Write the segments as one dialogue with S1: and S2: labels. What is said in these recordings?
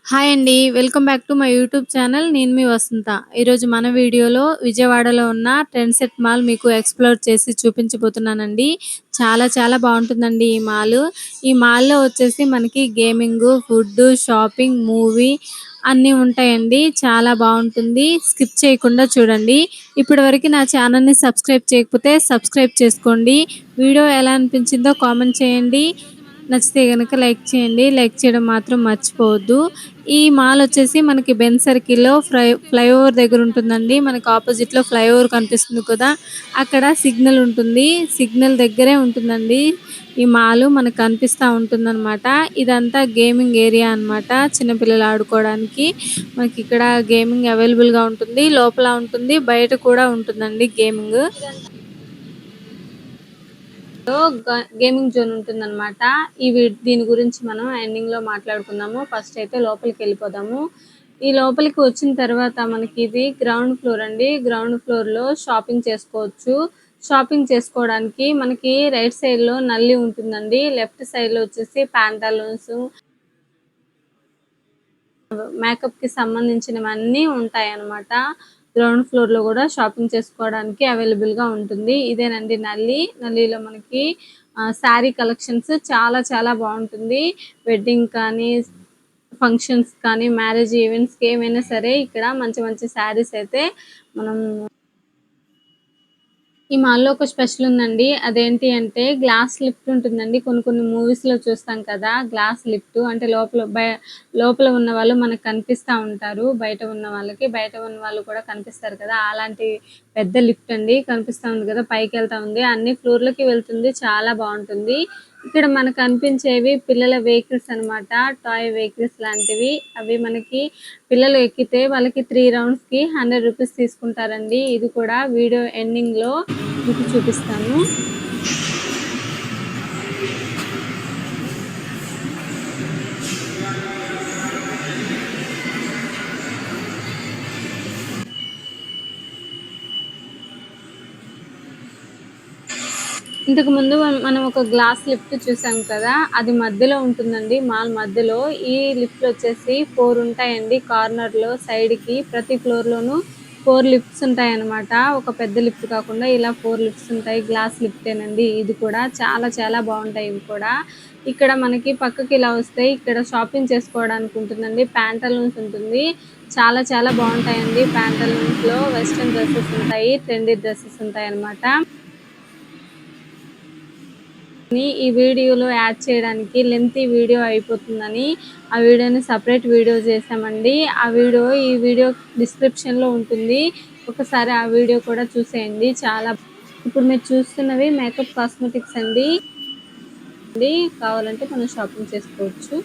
S1: Hi అండి. Welcome back to my YouTube channel. నేను మీ వసంత. ఈరోజు మన వీడియోలో విజయవాడలో ఉన్న ట్రెండ్సెట్ మాల్ మీకు ఎక్స్‌ప్లోర్ చేసి చూపించబోతున్నానండి. చాలా చాలా బావుంటుందండి ఈ మాలు. ఈ మాల్‌లో వచ్చేసి మనకి గేమింగు, ఫుడ్డు, షాపింగ్, మూవీ అన్నీ ఉంటాయండి. చాలా బావుంటుంది. స్కిప్ చేయకుండా చూడండి. ఇప్పటివరకు నా ఛానల్‌ని సబ్స్క్రైబ్ చేయకపోతే సబ్స్క్రైబ్ చేసుకోండి. వీడియో ఎలా అనిపించిందో కామెంట్ చేయండి. నచ్చితే గనక లైక్ చేయండి. లైక్ చేయడం మాత్రం మర్చిపోవద్దు. ఈ మాల్ వచ్చేసి మనకి బెన్ సర్కిల్‌లో ఫ్లైఓవర్ దగ్గర ఉంటుందండి. మనకు అపోజిట్‌లో ఫ్లైఓవర్ కనిపిస్తుంది కదా! అక్కడ సిగ్నల్ ఉంటుంది. సిగ్నల్ దగ్గరే ఉంటుందండి. ఈ మాలు మనకు కనిపిస్తా ఉంటుందన్నమాట. ఇదంతా గేమింగ్ ఏరియా అన్నమాట. చిన్న పిల్లలు ఆడుకోవడానికి. మనకిక్కడ గేమింగ్ అవైలబుల్‌గా ఉంటుంది. లోపల ఉంటుంది. బయట కూడా ఉంటుందండి గేమింగ్. లో గేమింగ్ జోన్ ఉంటుందన్నమాట. దీని గురించి మనం ఎండింగ్‌లో మాట్లాడుకుందాము. ఫస్ట్ అయితే లోపలికెళ్ళిపోదాము. ఈ లోపలికి వచ్చిన తర్వాత మనకి ఇది గ్రౌండ్ ఫ్లోర్ అండి. గ్రౌండ్ ఫ్లోర్‌లో షాపింగ్ చేసుకోవచ్చు. షాపింగ్ చేసుకోవడానికి మనకి రైట్ సైడ్‌లో నల్లి ఉంటుందండి. లెఫ్ట్ సైడ్‌లో వచ్చేసి పాంటాలూన్స్, మేకప్‌కి సంబంధించినవన్నీ ఉంటాయన్నమాట. గ్రౌండ్ ఫ్లోర్‌లో గూడా షాపింగ్ చేసుకోవడానికి అవైలబుల్‌గా ఉంటుంది. ఇదేనండి నల్లి. నల్లిలో మనకి శారీ కలెక్షన్స్ చాలా చాలా బావుంటుంది. వెడ్డింగ్ కానీ, ఫంక్షన్స్ కానీ, మ్యారేజ్ ఈవెంట్స్‌కి ఏమైనా సరే ఇక్కడ మంచి మంచి శారీస్ అయితే మనం ఈ మాల్‌లో ఒక స్పెషల్ ఉందండి. అదేంటి అంటే గ్లాస్ లిఫ్ట్ ఉంటుందండి. కొన్ని కొన్ని మూవీస్‌లో చూస్తాం కదా! గ్లాస్ లిఫ్ట్ అంటే లోపల ఉన్నవాళ్ళు మనకు కనిపిస్తా ఉంటారు. బయట ఉన్న వాళ్ళకి. బయట ఉన్న వాళ్ళు కూడా కనిపిస్తారు కదా! అలాంటి పెద్ద లిఫ్ట్ అండి. కనిపిస్తా ఉంది కదా! పైకెళ్తా ఉంది. అన్ని ఫ్లోర్‌లకి వెళ్తుంది. చాలా బావుంటుంది. ఇక్కడ మనకు కనిపించేవి పిల్లల వెహికల్స్ అన్నమాట. టాయ్ వెహికల్స్ లాంటివి. అవి మనకి పిల్లలు ఎక్కితే వాళ్ళకి 3 రౌండ్స్‌కి రూ. 100 తీసుకుంటారండి. ఇది కూడా వీడియో ఎండింగ్‌లో మీకు చూపిస్తాను. ఇంతకుముందు మనం ఒక గ్లాస్ లిఫ్ట్ చూసాం కదా! అది మధ్యలో ఉంటుందండి. మాల్ మధ్యలో. ఈ లిఫ్ట్‌లు వచ్చేసి 4 ఉంటాయండి. కార్నర్‌లో, సైడ్‌కి ప్రతి ఫ్లోర్‌లోనూ 4 లిఫ్ట్స్ ఉంటాయన్నమాట. ఒక పెద్ద లిఫ్ట్ కాకుండా ఇలా 4 లిఫ్ట్స్ ఉంటాయి. గ్లాస్ లిఫ్టేనండి ఇది కూడా. చాలా చాలా బావుంటాయి ఇవి కూడా. ఇక్కడ మనకి పక్కకి ఇలా వస్తే ఇక్కడ షాపింగ్ చేసుకోవడానికి ఉంటుందండి. పాంటలూన్స్ ఉంటుంది. చాలా చాలా బావుంటాయండి. పాంటలూన్స్‌లో వెస్టర్న్ డ్రెసెస్ ఉంటాయి. ట్రెండీ డ్రెసెస్ ఉంటాయన్నమాట. ఈ వీడియోలో యాడ్ చేయడానికి లెంతీ వీడియో అయిపోతుందని ఆ వీడియోని సెపరేట్ వీడియో చేశామండి. ఈ వీడియో డిస్క్రిప్షన్‌లో ఉంటుంది. ఒకసారి ఆ వీడియో కూడా చూసేయండి. ఇప్పుడు మీరు చూస్తున్నవి మేకప్ కాస్మెటిక్స్ అండి. కావాలంటే మనం షాపింగ్ చేసుకోవచ్చు.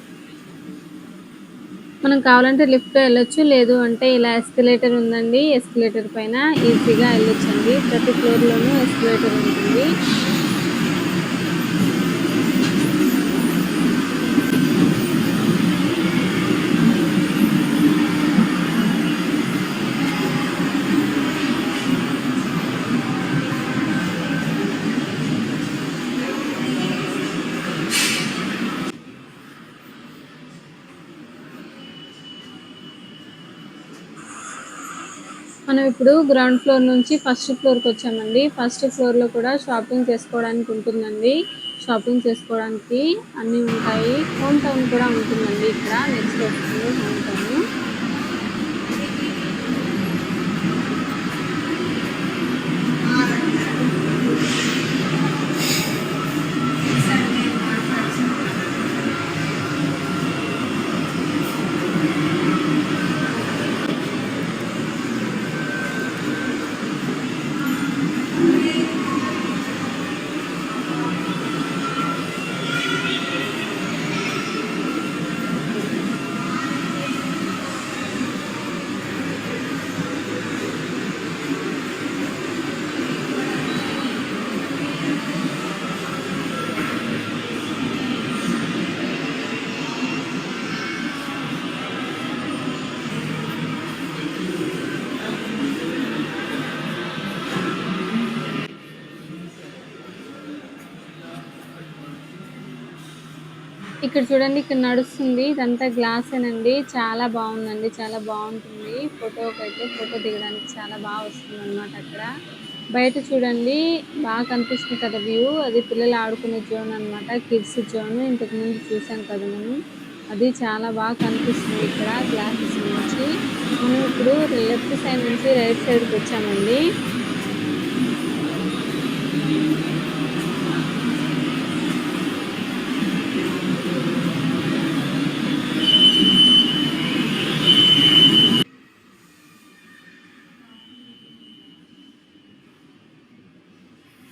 S1: మనం కావాలంటే లిఫ్ట్‌లో ఎళ్ళొచ్చు. లేదు అంటే ఇలా ఎస్కలేటర్ ఉందండి. ఎస్కలేటర్ పైన ఈజీగా ఎళ్ళొచ్చండి. ప్రతి ఫ్లోర్‌లోనూ ఎస్కలేటర్ ఉంటుంది. మనం ఇప్పుడు గ్రౌండ్ ఫ్లోర్ నుంచి ఫస్ట్ ఫ్లోర్‌కొచ్చామండి. ఫస్ట్ ఫ్లోర్‌లో కూడా షాపింగ్ చేసుకోవడానికి ఉంటుందండి. షాపింగ్ చేసుకోవడానికి అన్నీ ఉంటాయి. హోమ్ టౌన్ కూడా ఉంటుందండి ఇక్కడ. నెక్స్ట్ వస్తుంది హోమ్ టౌను. ఇక్కడ చూడండి, ఇక్కడ నడుస్తుంది. ఇదంతా గ్లాసేనండి. చాలా బావుందండి. చాలా బావుంటుంది. ఫోటో దిగడానికి చాలా వస్తుందనమాట అక్కడ. బయట చూడండి కనిపిస్తుంది కదా వ్యూ. అది పిల్లలు ఆడుకునే జోన్ అనమాట. Kids zone. ఇంతకుముందు చూసాం కదా మనం. అది చాలా కనిపిస్తుంది ఇక్కడ గ్లాసెస్ నుంచి. మనం ఇప్పుడు లెఫ్ట్ సైడ్ నుంచి రైట్ సైడ్‌కొచ్చామండి.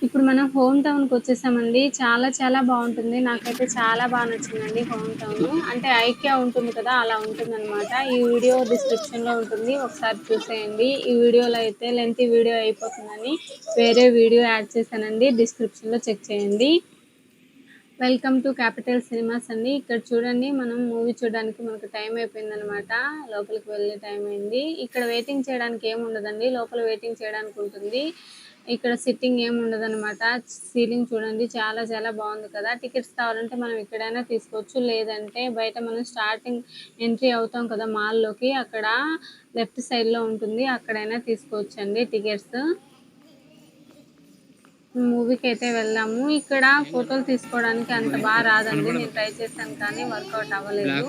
S1: ఇప్పుడు మనం హోమ్ టౌన్‌కొచ్చేసామండి. చాలా బావుంటుంది. నాకైతే చాలా నచ్చిందండి హోమ్ టౌను. అంటే ఐకియా ఉంటుంది కదా! అలా ఉంటుందనమాట. ఈ వీడియో డిస్క్రిప్షన్‌లో ఉంటుంది. ఒకసారి చూసేయండి. ఈ వీడియోలో అయితే లెంతీ వీడియో అయిపోతుందని వేరే వీడియో యాడ్ చేశానండి. డిస్క్రిప్షన్‌లో చెక్ చేయండి. వెల్కమ్ టు క్యాపిటల్ సినిమాస్ అండి. ఇక్కడ చూడండి, మనం మూవీ చూడడానికి మనకు టైం అయిపోయిందనమాట. లోపలికి వెళ్ళే టైం అయింది. ఇక్కడ వెయిటింగ్ చేయడానికి ఏముండదండి. లోపల వెయిటింగ్ చేయడానికి ఉంటుంది. ఇక్కడ సిట్టింగ్ ఏమి ఉండదనమాట. సీలింగ్ చూడండి చాలా బాగుంది కదా! టికెట్స్ కావాలంటే మనం ఎక్కడైనా తీసుకోవచ్చు. లేదంటే బయట మనం స్టార్టింగ్ ఎంట్రీ అవుతాం కదా మాల్‌లోకి, అక్కడ లెఫ్ట్ సైడ్‌లో ఉంటుంది. అక్కడైనా తీసుకోవచ్చండి టికెట్స్. మూవీకైతే వెళ్ళాము. ఇక్కడ ఫోటోలు తీసుకోవడానికి అంత రాదండి. నేను ట్రై చేశాను కానీ వర్కౌట్ అవ్వలేదు.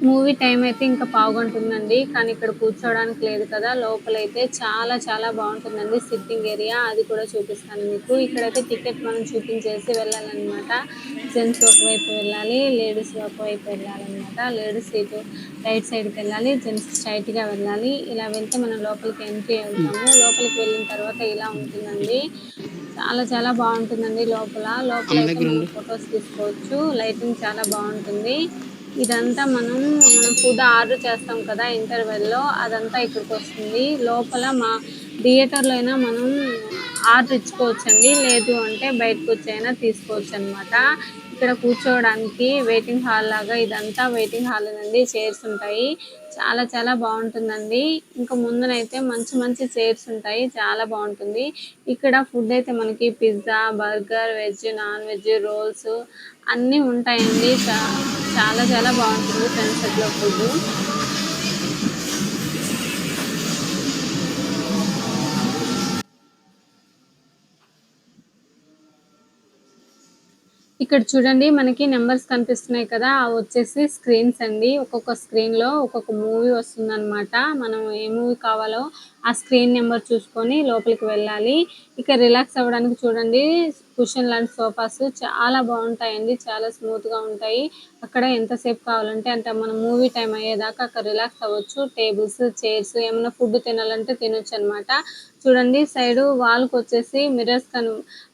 S1: మూవీ టైమ్ అయితే ఇంకా పావుగంట ఉందండి. కానీ ఇక్కడ కూర్చోవడానికి లేదు కదా! లోపలైతే చాలా బావుంటుందండి సిట్టింగ్ ఏరియా. అది కూడా చూపిస్తాను మీకు. ఇక్కడైతే టికెట్ మనం చూపించేసి వెళ్ళాలనమాట. జెంట్స్ ఒకవైపు వెళ్ళాలి. లేడీస్ ఒకవైపు వెళ్ళాలనమాట. లేడీస్ సీటు రైట్ సైడ్‌కెళ్ళాలి. జెంట్స్ స్ట్రెయిట్‌గా వెళ్ళాలి. ఇలా వెళ్తే మనం లోపలికి ఎంట్రీ అవుతాము. లోపలికి వెళ్ళిన తర్వాత ఇలా ఉంటుందండి. చాలా బావుంటుందండి లోపల. లోపలైతే మనం ఫోటోస్ తీసుకోవచ్చు. లైటింగ్ చాలా బావుంటుంది. ఇదంతా మనం ఫుడ్ ఆర్డర్ చేస్తాం కదా ఇంటర్వెల్‌లో, అదంతా ఇక్కడికొస్తుంది. లోపల థియేటర్‌లో అయినా మనం ఆర్డర్ ఇచ్చుకోవచ్చండి. లేదు అంటే బయటకొచ్చైనా తీసుకోవచ్చనమాట. ఇక్కడ కూర్చోవడానికి వెయిటింగ్ హాల్ లాగా ఇదంతా వెయిటింగ్ హాలేనండి. చైర్స్ ఉంటాయి. చాలా బావుంటుందండి. ఇంకా ముందునైతే మంచి చైర్స్ ఉంటాయి. చాలా బావుంటుంది. ఇక్కడ ఫుడ్ అయితే మనకి pizza, burger, veg, non veg, rolls అన్నీ ఉంటాయండి. చాలా బావుంటుంది సన్‌సెట్‌లో ఫుడ్డు. ఇక్కడ చూడండి, మనకి నంబర్స్ కనిపిస్తున్నాయి కదా! అవొచ్చేసి స్క్రీన్స్ అండి. ఒక్కొక్క స్క్రీన్‌లో ఒక్కొక్క మూవీ వస్తుందనమాట. మనం ఏ మూవీ కావాలో ఆ స్క్రీన్ నంబర్ చూసుకొని లోపలికి వెళ్ళాలి. ఇక రిలాక్స్ అవ్వడానికి చూడండి, కుషన్ లాంటి సోఫాస్ చాలా బావుంటాయండి. చాలా స్మూత్‌గా ఉంటాయి. అక్కడ ఎంతసేపు కావాలంటే అంత మనం మూవీ టైమ్ అయ్యేదాకా అక్కడ రిలాక్స్ అవ్వచ్చు. టేబుల్స్, చైర్స్ ఏమన్నా ఫుడ్ తినాలంటే తినొచ్చనమాట. చూడండి, సైడు వాల్‌కొచ్చేసి మిర్రర్స్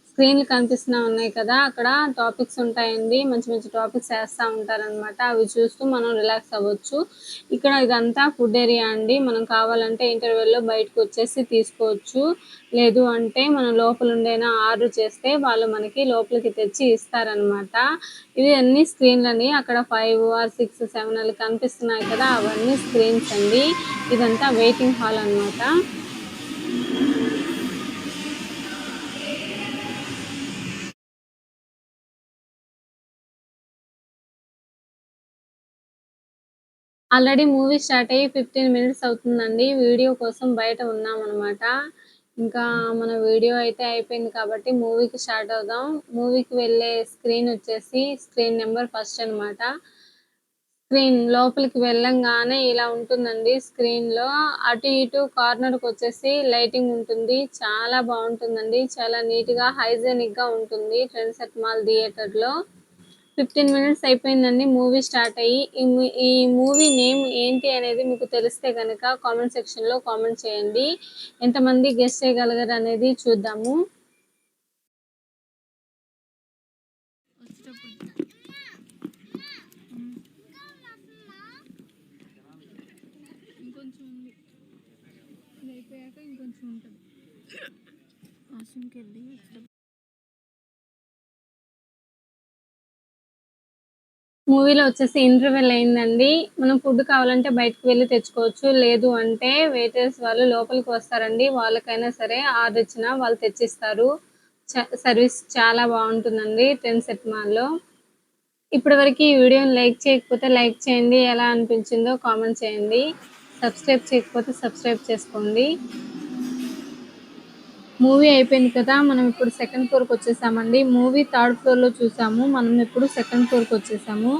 S1: స్క్రీన్‌లు కనిపిస్తా ఉన్నాయి కదా! అక్కడ టాపిక్స్ ఉంటాయండి. మంచి టాపిక్స్ ఏస్తా ఉంటారనమాట. అవి చూస్తూ మనం రిలాక్స్ అవ్వచ్చు. ఇక్కడ ఇదంతా ఫుడ్ ఏరియా అండి. మనం కావాలంటే ఇంటర్వెల్‌లో బయటకొచ్చేసి తీసుకోవచ్చు. లేదు అంటే మనం లోపలుండైనా ఆర్డర్ చేస్తే వాళ్ళు మనకి లోపలికి తెచ్చి ఇస్తారనమాట. ఇవి అన్నీ స్క్రీన్‌లని. అక్కడ 5 ఆర్ 6, 7 అలా కనిపిస్తున్నాయి కదా! అవన్నీ స్క్రీన్స్ అండి. ఇదంతా వెయిటింగ్ హాల్ అనమాట. ఆల్రెడీ మూవీ స్టార్ట్ అయ్యి 15 మినిట్స్ అవుతుందండి. వీడియో కోసం బయట ఉన్నామనమాట. ఇంకా మన వీడియో అయితే అయిపోయింది కాబట్టి మూవీకి స్టార్ట్ అవుదాం. మూవీకి వెళ్ళే స్క్రీన్ వచ్చేసి స్క్రీన్ నంబర్ ఫస్ట్ అనమాట. స్క్రీన్ లోపలికి వెళ్ళంగానే ఇలా ఉంటుందండి స్క్రీన్‌లో. అటు ఇటు కార్నర్‌కొచ్చేసి లైటింగ్ ఉంటుంది. చాలా బావుంటుందండి. చాలా నీట్‌గా, హైజీనిక్‌గా ఉంటుంది ట్రెండ్సెట్ మాల్ థియేటర్‌లో. 15 మినిట్స్ అయిపోయిందండి మూవీ స్టార్ట్ అయ్యి. ఈ మూవీ నేమ్ ఏంటి అనేది మీకు తెలిస్తే గనక కామెంట్ సెక్షన్‌లో కామెంట్ చేయండి. ఎంతమంది గెస్ చేయగలగరనేది చూద్దాము. మూవీలో వచ్చేసి ఇంటర్వెల్ అయిందండి. మనం ఫుడ్ కావాలంటే బయటకి వెళ్లి తెచ్చుకోవచ్చు. లేదు అంటే వెయిటర్స్ వాళ్ళు లోపలికి వస్తారండి. వాళ్ళకైనా సరే ఆర్డర్ ఇచ్చినా వాళ్ళు తెచ్చిస్తారు. సర్వీస్ చాలా బావుంటుందండి ట్రెండ్ సెట్ మాల్‌లో. ఇప్పటి వరకు ఈ వీడియోని లైక్ చేయకపోతే లైక్ చేయండి. ఎలా అనిపించిందో కామెంట్ చేయండి. సబ్స్క్రైబ్ చేయకపోతే సబ్స్క్రైబ్ చేసుకోండి. మూవీ అయిపోయింది కదా! మనం ఇప్పుడు సెకండ్ ఫ్లోర్‌కొచ్చేసామండి. మూవీ థర్డ్ ఫ్లోర్‌లో చూసాము. మనం ఇప్పుడు సెకండ్ ఫ్లోర్‌కొచ్చేసాము.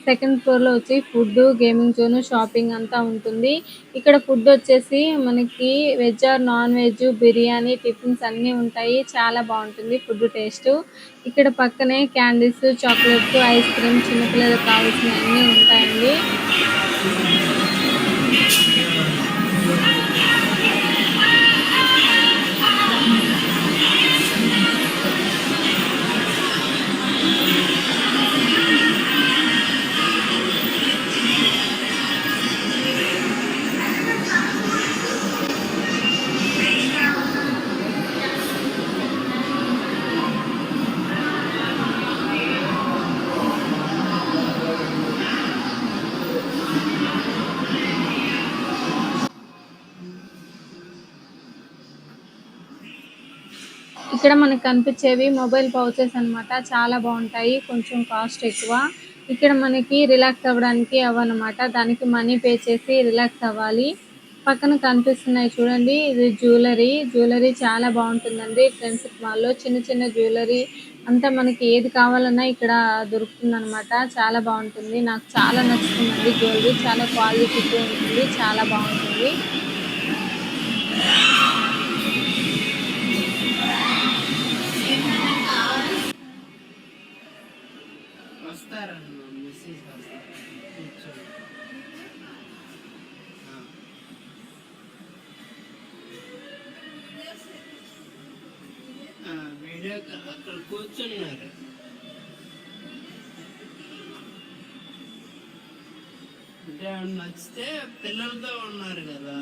S1: సెకండ్ ఫ్లోర్‌లో వచ్చి ఫుడ్డు, గేమింగ్ జోను, షాపింగ్ అంతా ఉంటుంది. ఇక్కడ ఫుడ్డొచ్చేసి మనకి veg or non veg, biryani, tiffins అన్నీ ఉంటాయి. చాలా బావుంటుంది ఫుడ్ టేస్టు. ఇక్కడ పక్కనే క్యాండీస్, చాక్లెట్స్, ఐస్ క్రీమ్ చిన్న పిల్లలకి కావాల్సినయన్నీ ఉంటాయండి. ఇక్కడ మనకు కనిపించేవి మొబైల్ పౌచెస్ అన్నమాట. చాలా బావుంటాయి. కొంచెం కాస్ట్ ఎక్కువ. ఇక్కడ మనకి రిలాక్స్ అవ్వడానికి అవ్వన్నమాట. దానికి మనీ పే చేసి రిలాక్స్ అవ్వాలి. పక్కన కనిపిస్తున్నాయి చూడండి. ఇది జ్యువెలరీ. జ్యువెలరీ చాలా బావుంటుందండి. ట్రెండ్స్ మాల్‌లో చిన్న చిన్న జ్యువెలరీ అంతా మనకి ఏది కావాలన్నా ఇక్కడ దొరుకుతుందన్నమాట. చాలా బావుంటుంది. నాకు చాలా నచ్చుతుందండి జ్యువెలరీ. చాలా క్వాలిటీతో ఉంటుంది. చాలా బావుంటుంది.
S2: వస్తారన్న మెసేజ్ వస్తారు కూర్చోండి. ఆ, వీడియో అక్కడ కూర్చున్నారు. అంటే నచ్చితే పిల్లలతో ఉన్నారు కదా.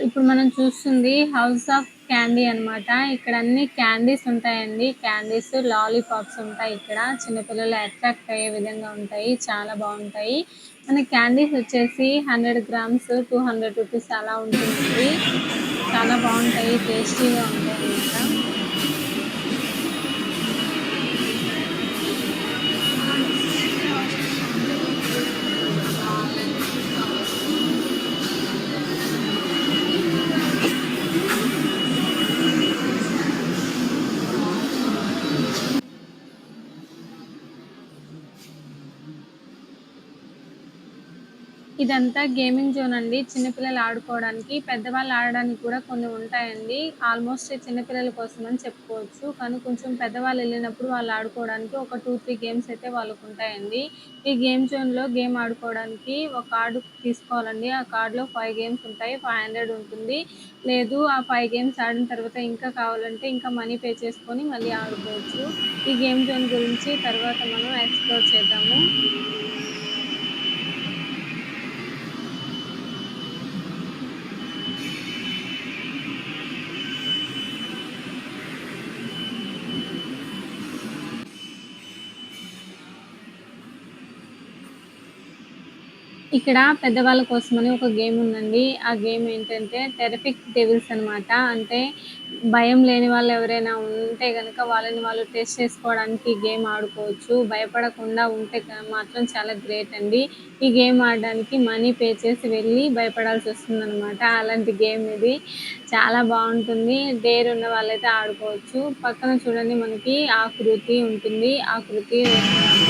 S1: ఇప్పుడు మనం చూస్తుంది హౌస్ ఆఫ్ క్యాండీ అన్నమాట. ఇక్కడ అన్ని క్యాండీస్ ఉంటాయండి. క్యాండీస్, లాలీపాప్స్ ఉంటాయి ఇక్కడ. చిన్నపిల్లలు అట్రాక్ట్ అయ్యే విధంగా ఉంటాయి. చాలా బావుంటాయి. మన క్యాండీస్ వచ్చేసి 100 గ్రామ్స్ 200 రూపీస్ అలా ఉంటుందండి. చాలా బావుంటాయి. టేస్టీగా ఉంటాయన్నమాట. ఇదంతా గేమింగ్ జోన్ అండి. చిన్న పిల్లలు ఆడుకోవడానికి. పెద్దవాళ్ళు ఆడడానికి కూడా కొన్ని ఉంటాయండి. ఆల్మోస్ట్ చిన్న పిల్లల కోసమని చెప్పుకోవచ్చు. కానీ కొంచెం పెద్దవాళ్ళు ఎళ్ళినప్పుడు వాళ్ళు ఆడుకోవడానికి ఒక 2, 3 గేమ్స్ అయితే వాళ్ళకుంటాయండి. ఈ గేమ్ జోన్‌లో గేమ్ ఆడుకోవడానికి ఒక కార్డ్ తీసుకోవాలండి. ఆ కార్డ్‌లో 5 గేమ్స్ ఉంటాయి. 500 ఉంటుంది. లేదు ఆ 5 గేమ్స్ ఆడిన తర్వాత ఇంకా కావాలంటే ఇంకా మనీ పే చేసుకొని మళ్ళీ ఆడుకోవచ్చు. ఈ గేమ్ జోన్ గురించి తర్వాత మనం ఎక్స్‌ప్లోర్ చేద్దాము. ఇక్కడ పెద్దవాళ్ళ కోసమని ఒక గేమ్ ఉందండి. ఆ గేమ్ ఏంటంటే టెర్రిఫిక్ డెవిల్స్ అనమాట. అంటే భయం లేని వాళ్ళు ఎవరైనా ఉంటే గనక వాళ్ళని వాళ్ళు టెస్ట్ చేసుకోవడానికి ఈ గేమ్ ఆడుకోవచ్చు. భయపడకుండా ఉంటే మాత్రం చాలా గ్రేట్ అండి. ఈ గేమ్ ఆడడానికి మనీ పే చేసి వెళ్ళి భయపడాల్సొస్తుందనమాట. అలాంటి గేమ్ ఇది. చాలా బావుంటుంది. డేర్ ఉన్న వాళ్ళైతే ఆడుకోవచ్చు. పక్కన చూడండి మనకి ఆకృతి ఉంటుంది. ఆకృతి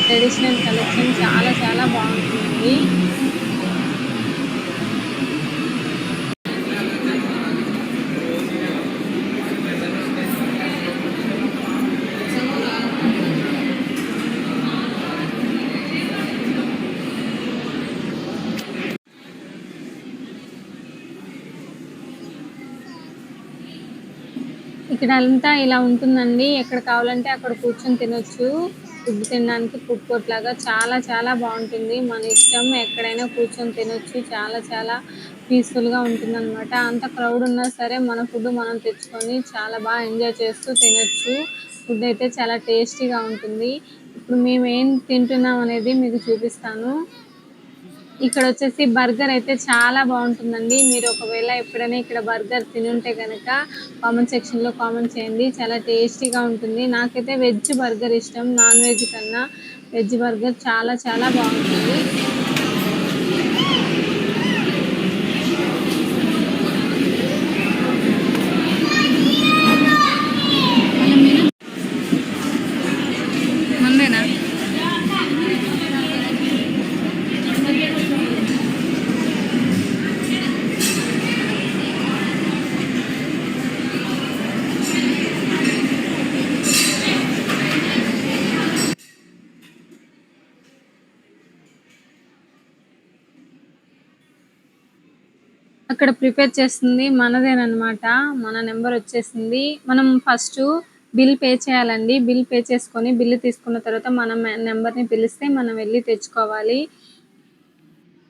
S1: ట్రెడిషనల్ కలెక్షన్ చాలా చాలా బావుంటుందండి. ఇక్కడంతా ఇలా ఉంటుందండి. ఎక్కడ కావాలంటే అక్కడ కూర్చొని తినొచ్చు. ఫుడ్ తినడానికి ఫుడ్ కోర్ట్ లాగా చాలా చాలా బావుంటుంది. మన ఇష్టం ఎక్కడైనా కూర్చొని తినొచ్చు. చాలా చాలా పీస్‌ఫుల్‌గా ఉంటుందనమాట. అంత క్రౌడ్ ఉన్నా సరే మన ఫుడ్ మనం తెచ్చుకొని చాలా ఎంజాయ్ చేస్తూ తినొచ్చు. ఫుడ్ అయితే చాలా టేస్టీగా ఉంటుంది. ఇప్పుడు మేమేం తింటున్నాం అనేది మీకు చూపిస్తాను. ఇక్కడొచ్చేసి బర్గర్ అయితే చాలా బావుంటుందండి. మీరు ఒకవేళ ఎప్పుడైనా ఇక్కడ బర్గర్ తినుంటే గనక కామెంట్ సెక్షన్‌లో కామెంట్ చేయండి. చాలా టేస్టీగా ఉంటుంది. నాకైతే వెజ్ బర్గర్ ఇష్టం. నాన్ వెజ్ కన్నా వెజ్ బర్గర్ చాలా చాలా బావుంటుంది.
S3: మందేనా
S1: అక్కడ ప్రిపేర్ చేస్తుంది మనదేననమాట. మన నంబరొచ్చేసింది. మనం ఫస్టు బిల్ పే చేయాలండి. బిల్ పే చేసుకొని బిల్ తీసుకున్న తర్వాత మనం నంబర్‌ని పిలిస్తే మనం వెళ్లి తెచ్చుకోవాలి.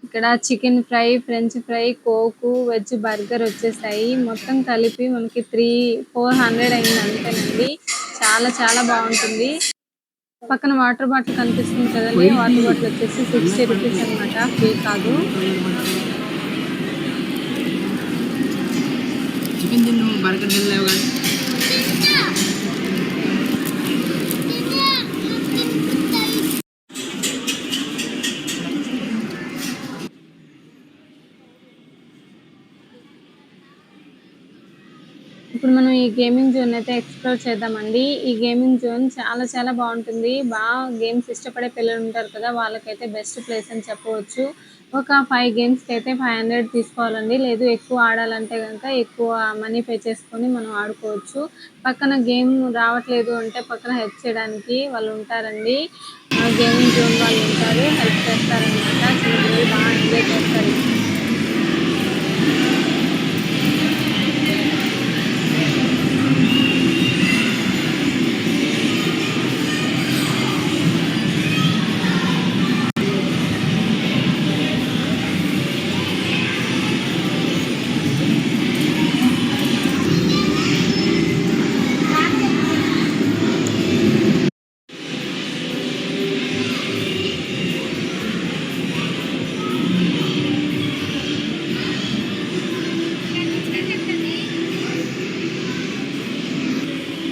S1: ఇక్కడ chicken fry, French fry, Coke, veg burger వచ్చేసాయి. మొత్తం కలిపి మనకి 400 అయింది అంతేనండి. చాలా చాలా బావుంటుంది. పక్కన వాటర్ బాటిల్ కనిపిస్తుంది కదండీ! వాటర్ బాటిల్ వచ్చేసి 60 రూపీస్ అనమాట. ఫ్రీ కాదు.
S2: చికెన్ తిన్ను బర్గర్ తినలేవు కానీ
S1: ఇప్పుడు మనం ఈ గేమింగ్ జోన్ అయితే ఎక్స్‌ప్లోర్ చేద్దామండి. ఈ గేమింగ్ జోన్ చాలా చాలా బావుంటుంది. గేమ్స్ ఇష్టపడే పిల్లలు ఉంటారు కదా! వాళ్ళకైతే బెస్ట్ ప్లేస్ అని చెప్పవచ్చు. ఒక 5 గేమ్స్‌కి అయితే 500 తీసుకోవాలండి. లేదు ఎక్కువ ఆడాలంటే గనక ఎక్కువ మనీ పే చేసుకొని మనం ఆడుకోవచ్చు. పక్కన గేమ్ రావట్లేదు అంటే పక్కన హెల్ప్ చేయడానికి వాళ్ళు ఉంటారండి. గేమింగ్ జోన్ వాళ్ళు ఉంటారు. హెల్ప్ చేస్తారనమాట. చిన్న పిల్లలు ఎంజాయ్ చేస్తారు.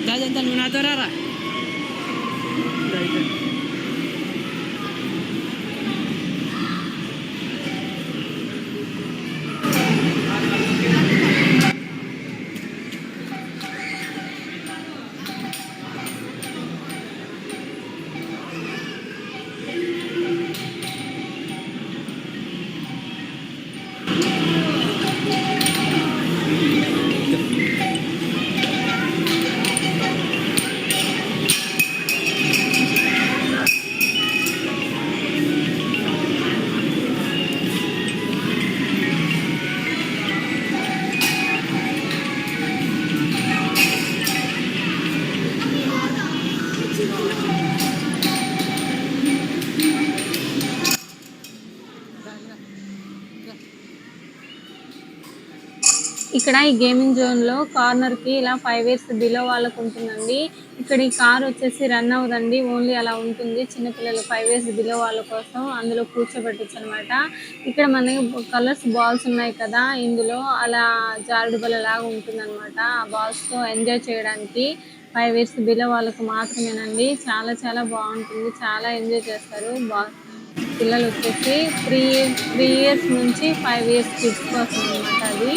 S2: దాదంతా నువ్వు నాతో రారా
S1: ఇక్కడ ఈ గేమింగ్ జోన్‌లో కార్నర్‌కి ఇలా 5 ఇయర్స్ బిలో వాళ్ళకుంటుందండి. ఇక్కడ ఈ కార్ వచ్చేసి రన్ అవ్వదండి. ఓన్లీ అలా ఉంటుంది. చిన్న పిల్లలు 5 ఇయర్స్ బిలో వాళ్ళ కోసం అందులో కూర్చోబెట్టొచ్చనమాట. ఇక్కడ మనకి కలర్స్ బాల్స్ ఉన్నాయి కదా! ఇందులో అలా జారుడు బల్లలాగా ఉంటుందనమాట. ఆ బాల్స్‌తో ఎంజాయ్ చేయడానికి 5 ఇయర్స్ బిలో వాళ్ళకి మాత్రమేనండి. చాలా చాలా బావుంటుంది. చాలా ఎంజాయ్ చేస్తారు. పిల్లలొచ్చేసి 3 ఇయర్స్ నుంచి 5 ఇయర్స్ కిడ్స్ కోసం అనమాట అది.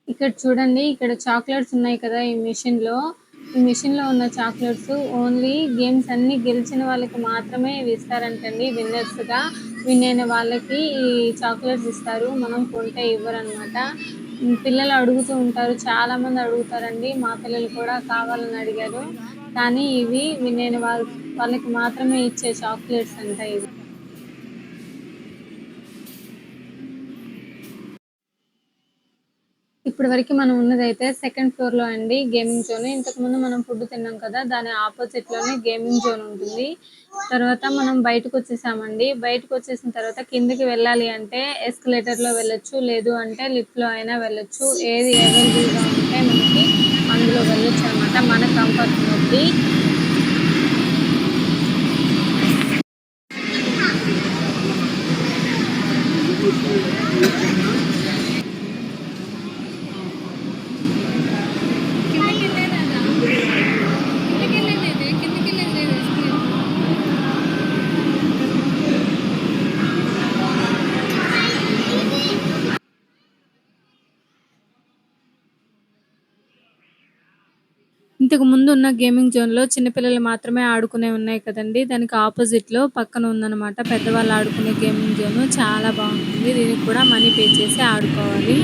S1: ఇక్కడ చూడండి. ఇక్కడ చాక్లెట్స్ ఉన్నాయి కదా! ఈ మెషిన్‌లో ఉన్న చాక్లెట్స్ ఓన్లీ గేమ్స్ అన్నీ గెలిచిన వాళ్ళకి మాత్రమే ఇవి ఇస్తారంటండి విన్నర్స్‌గా. విన్ అయిన వాళ్ళకి ఈ చాక్లెట్స్ ఇస్తారు. మనం కొంటే ఇవ్వరనమాట. పిల్లలు అడుగుతూ ఉంటారు. చాలామంది అడుగుతారండి. మా పిల్లలు కూడా కావాలని అడిగారు. కానీ ఇవి విన్ అయిన వాళ్ళకి మాత్రమే ఇచ్చే చాక్లెట్స్ అంట ఇవి. ఇప్పటి వరకు మనం ఉన్నదైతే సెకండ్ ఫ్లోర్‌లో అండి గేమింగ్ జోన్. ఇంతకుముందు మనం ఫుడ్ తిన్నాం కదా! దాని ఆపోజిట్‌లోనే గేమింగ్ జోన్ ఉంటుంది. తర్వాత మనం బయటకొచ్చేసామండి. బయటకొచ్చేసిన తర్వాత కిందకి వెళ్ళాలి అంటే ఎస్కలేటర్‌లో వెళ్ళొచ్చు. లేదు అంటే లిఫ్ట్‌లో అయినా వెళ్ళొచ్చు. ఏది అవైలబుల్‌గా ఉంటే మనకి అందులో వెళ్ళొచ్చనమాట. మన కంఫర్ట్‌ని బట్టి. ఇంతకు ముందు ఉన్న గేమింగ్ జోన్‌లో చిన్న పిల్లలు మాత్రమే ఆడుకునేవి ఉన్నాయి కదండీ! దానికి ఆపోజిట్‌లో పక్కన ఉందనమాట పెద్దవాళ్ళు ఆడుకునే గేమింగ్ జోను. చాలా బావుంటుంది. దీనికి కూడా మనీ పే చేసి ఆడుకోవాలి.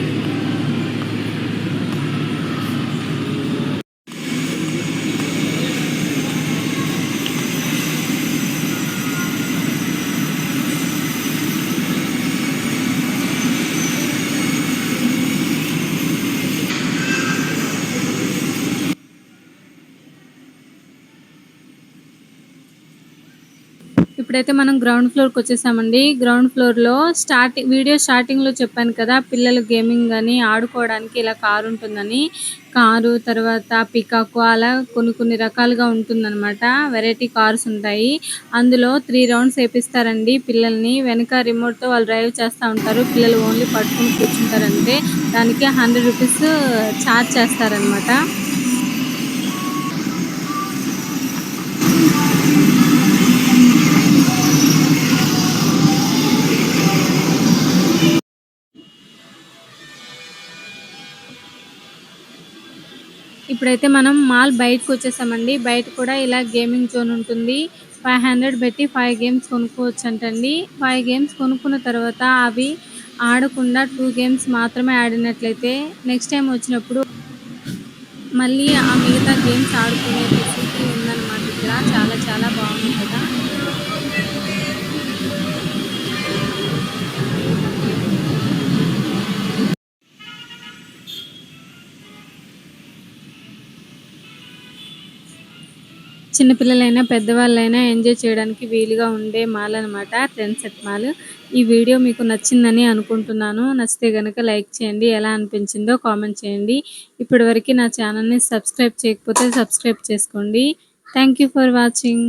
S1: ఇప్పుడైతే మనం గ్రౌండ్ ఫ్లోర్‌కొచ్చేసామండి. గ్రౌండ్ ఫ్లోర్‌లో వీడియో స్టార్టింగ్‌లో చెప్పాను కదా! పిల్లలు గేమింగ్ అని ఆడుకోవడానికి ఇలా కారుంటుందని. కారు తర్వాత పికాకో అలా కొన్ని కొన్ని రకాలుగా ఉంటుందనమాట. వెరైటీ కార్స్ ఉంటాయి. అందులో 3 రౌండ్స్ ఏపిస్తారండి పిల్లల్ని. వెనక రిమోట్‌తో వాళ్ళు డ్రైవ్ చేస్తా ఉంటారు. పిల్లలు ఓన్లీ పట్టుకొని కూర్చుంటారంతే. దానికి ₹100 చార్జ్ చేస్తారనమాట. ఇప్పుడైతే మనం మాల్ బయటకొచ్చేసామండి. బయట కూడా ఇలా గేమింగ్ జోన్ ఉంటుంది. 500 పెట్టి 5 గేమ్స్ కొనుక్కోవచ్చంటండి. 5 గేమ్స్ కొనుక్కున్న తర్వాత అవి ఆడకుండా 2 గేమ్స్ మాత్రమే ఆడినట్లయితే నెక్స్ట్ టైమ్ వచ్చినప్పుడు మళ్ళీ ఆ మిగతా గేమ్స్ ఆడుకునే ఫెసిలిటీ ఉందన్నమాట ఇక్కడ. చాలా చాలా బావుంది కదా! చిన్న పిల్లలైనా పెద్దవాళ్ళైనా ఎంజాయ్ చేయడానికి వీలుగా ఉండే మాల్ అన్నమాట ట్రెండ్ సెట్ మాల్. ఈ వీడియో మీకు నచ్చిందని అనుకుంటున్నాను. నచ్చితే గనుక లైక్ చేయండి. ఎలా అనిపించిందో కామెంట్ చేయండి. ఇప్పటివరకు నా ఛానల్‌ని సబ్స్క్రైబ్ చేయకపోతే సబ్స్క్రైబ్ చేసుకోండి. Thank you for watching.